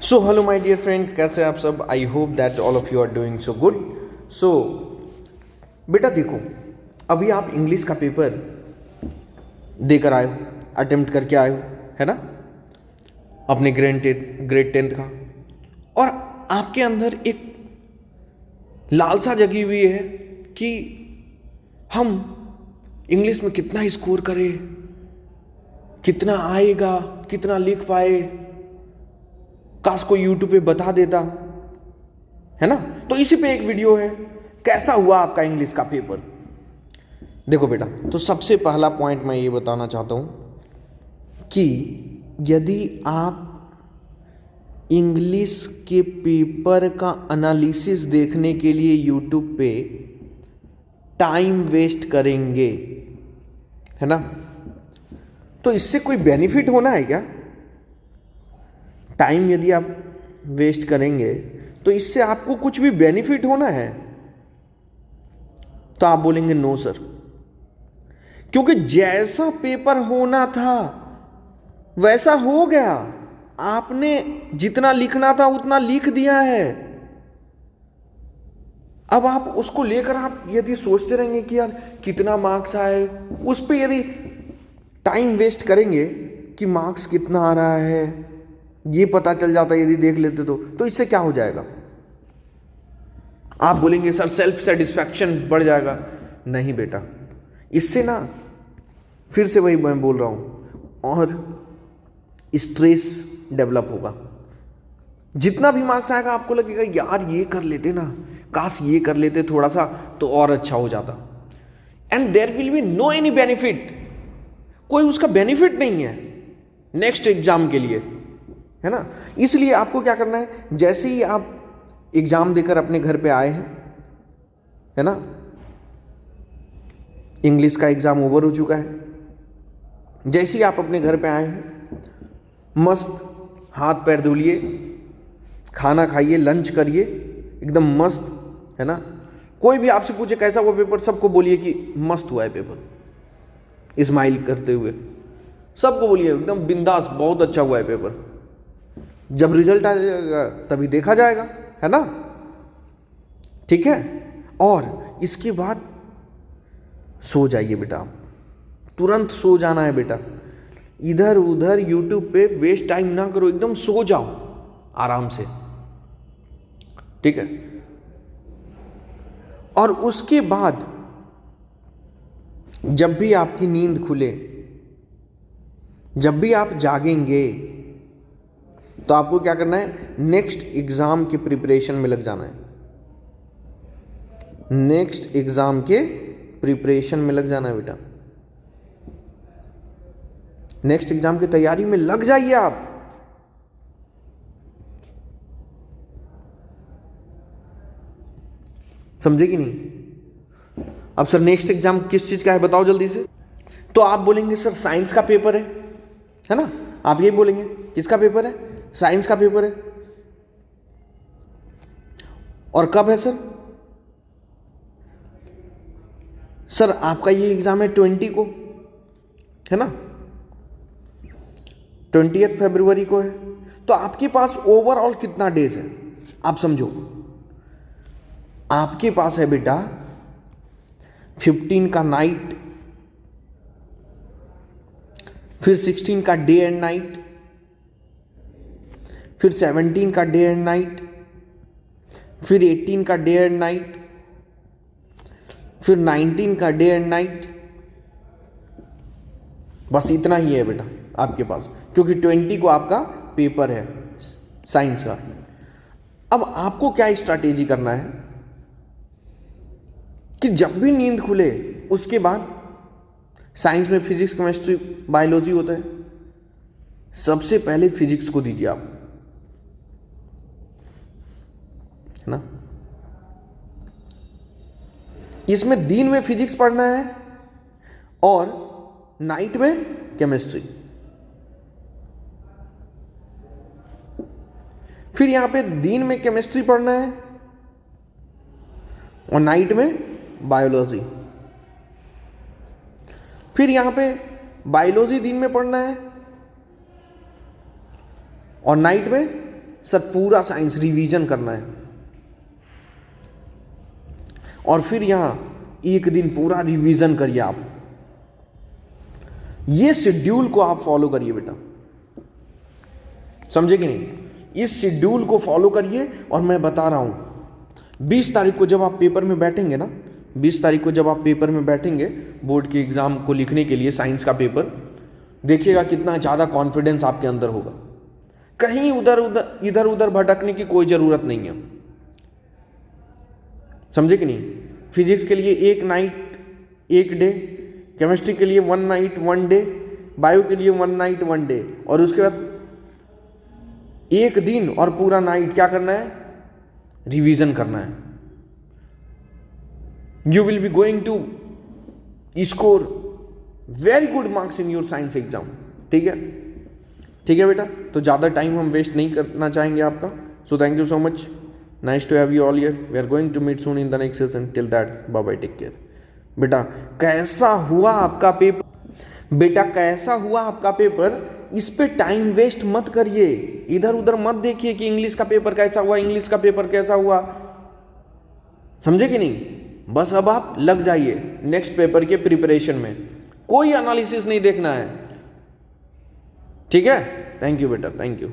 So hello my dear friend, कैसे आप सब। I hope that all of you are doing so good. So बेटा देखो, अभी आप इंग्लिश का पेपर देकर आए हो, अटेम्प्ट करके आए हो, है ना, अपने ग्रेड टेंथ का। और आपके अंदर एक लालसा जगी हुई है कि हम इंग्लिश में कितना स्कोर करें, कितना आएगा, कितना लिख पाए, काश कोई यूट्यूब पे बता देता, है ना। तो इसी पे एक वीडियो है, कैसा हुआ आपका इंग्लिश का पेपर। देखो बेटा, तो सबसे पहला पॉइंट मैं ये बताना चाहता हूं कि यदि आप इंग्लिश के पेपर का एनालिसिस देखने के लिए यूट्यूब पे टाइम वेस्ट करेंगे, है ना, तो इससे कोई बेनिफिट होना है क्या। टाइम यदि आप वेस्ट करेंगे तो इससे आपको कुछ भी बेनिफिट होना है, तो आप बोलेंगे नो सर, क्योंकि जैसा पेपर होना था वैसा हो गया। आपने जितना लिखना था उतना लिख दिया है। अब आप उसको लेकर आप यदि सोचते रहेंगे कि यार कितना मार्क्स आए, उस पर यदि टाइम वेस्ट करेंगे कि मार्क्स कितना आ रहा है, ये पता चल जाता यदि देख लेते तो इससे क्या हो जाएगा। आप बोलेंगे सर सेल्फ सेटिस्फैक्शन बढ़ जाएगा। नहीं बेटा, इससे ना फिर से वही मैं बोल रहा हूं, और स्ट्रेस डेवलप होगा। जितना भी मार्क्स आएगा आपको लगेगा यार ये कर लेते ना, काश ये कर लेते थोड़ा सा तो और अच्छा हो जाता। And there will be no any benefit, कोई उसका बेनिफिट नहीं है नेक्स्ट एग्जाम के लिए, है ना। इसलिए आपको क्या करना है, जैसे ही आप एग्जाम देकर अपने घर पे आए हैं, है ना, इंग्लिश का एग्जाम ओवर हो चुका है, जैसे ही आप अपने घर पे आए हैं, मस्त हाथ पैर धुलिए, खाना खाइए, लंच करिए, एकदम मस्त, है ना। कोई भी आपसे पूछे कैसा हुआ पेपर, सबको बोलिए कि मस्त हुआ है पेपर, स्माइल करते हुए सबको बोलिए एकदम बिंदास, बहुत अच्छा हुआ है पेपर। जब रिजल्ट आ जाएगा तभी देखा जाएगा, है ना, ठीक है। और इसके बाद सो जाइए बेटा, आप तुरंत सो जाना है बेटा। इधर उधर यूट्यूब पे वेस्ट टाइम ना करो, एकदम सो जाओ आराम से, ठीक है। और उसके बाद जब भी आपकी नींद खुले, जब भी आप जागेंगे, तो आपको क्या करना है, नेक्स्ट एग्जाम के प्रिपरेशन में लग जाना है। नेक्स्ट एग्जाम के प्रिपरेशन में लग जाना है बेटा, नेक्स्ट एग्जाम की तैयारी में लग जाइए आप। समझे कि नहीं। अब सर नेक्स्ट एग्जाम किस चीज का है बताओ जल्दी से। तो आप बोलेंगे सर साइंस का पेपर है ना, आप यही बोलेंगे। किसका पेपर है, साइंस का पेपर है। और कब है सर, सर आपका ये एग्जाम है 20 को, है ना, 20 फरवरी को है। तो आपके पास ओवरऑल कितना डेज है, आप समझो। आपके पास है बेटा 15 का नाइट, फिर 16 का डे एंड नाइट, फिर 17 का डे एंड नाइट, फिर 18 का डे एंड नाइट, फिर 19 का डे एंड नाइट। बस इतना ही है बेटा आपके पास, क्योंकि 20 को आपका पेपर है साइंस का। अब आपको क्या स्ट्रैटेजी करना है कि जब भी नींद खुले उसके बाद, साइंस में फिजिक्स केमिस्ट्री बायोलॉजी होता है, सबसे पहले फिजिक्स को दीजिए आप, है ना। इसमें दिन में फिजिक्स पढ़ना है और नाइट में केमिस्ट्री। फिर यहां पे दिन में केमिस्ट्री पढ़ना है और नाइट में बायोलॉजी। फिर यहां पे बायोलॉजी दिन में पढ़ना है और नाइट में सर पूरा साइंस रिवीजन करना है, और फिर यहाँ एक दिन पूरा रिवीजन करिए आप। ये शेड्यूल को आप फॉलो करिए बेटा, समझे कि नहीं? इस शेड्यूल को फॉलो करिए। और मैं बता रहा हूं 20 तारीख को जब आप पेपर में बैठेंगे ना, 20 तारीख को जब आप पेपर में बैठेंगे बोर्ड के एग्जाम को लिखने के लिए, साइंस का पेपर, देखिएगा कितना ज़्यादा कॉन्फिडेंस आपके अंदर होगा। कहीं इधर उधर भटकने की कोई ज़रूरत नहीं है, समझे कि नहीं? फिजिक्स के लिए 1 नाइट 1 डे, केमिस्ट्री के लिए 1 नाइट 1 डे, बायो के लिए 1 नाइट 1 डे, और उसके बाद 1 दिन और पूरा नाइट क्या करना है? रिवीजन करना है। You will be going to score very good marks in your science exam. ठीक है, ठीक है बेटा, तो ज़्यादा टाइम हम वेस्ट नहीं करना चाहेंगे आपका। So thank you so much, nice to have you all here. We are going to meet soon in the next session. Till that bye bye, take care. बेटा कैसा हुआ आपका पेपर? बेटा कैसा हुआ आपका पेपर? इस पे टाइम वेस्ट मत करिए, इधर उधर मत देखिए कि इंग्लिश का पेपर कैसा हुआ, इंग्लिश का पेपर कैसा हुआ, समझे कि नहीं? बस अब आप लग जाइए नेक्स्ट पेपर के प्रिपरेशन में, कोई एनालिसिस नहीं देखना है। ठीक है, थैंक यू बेटा, थैंक यू।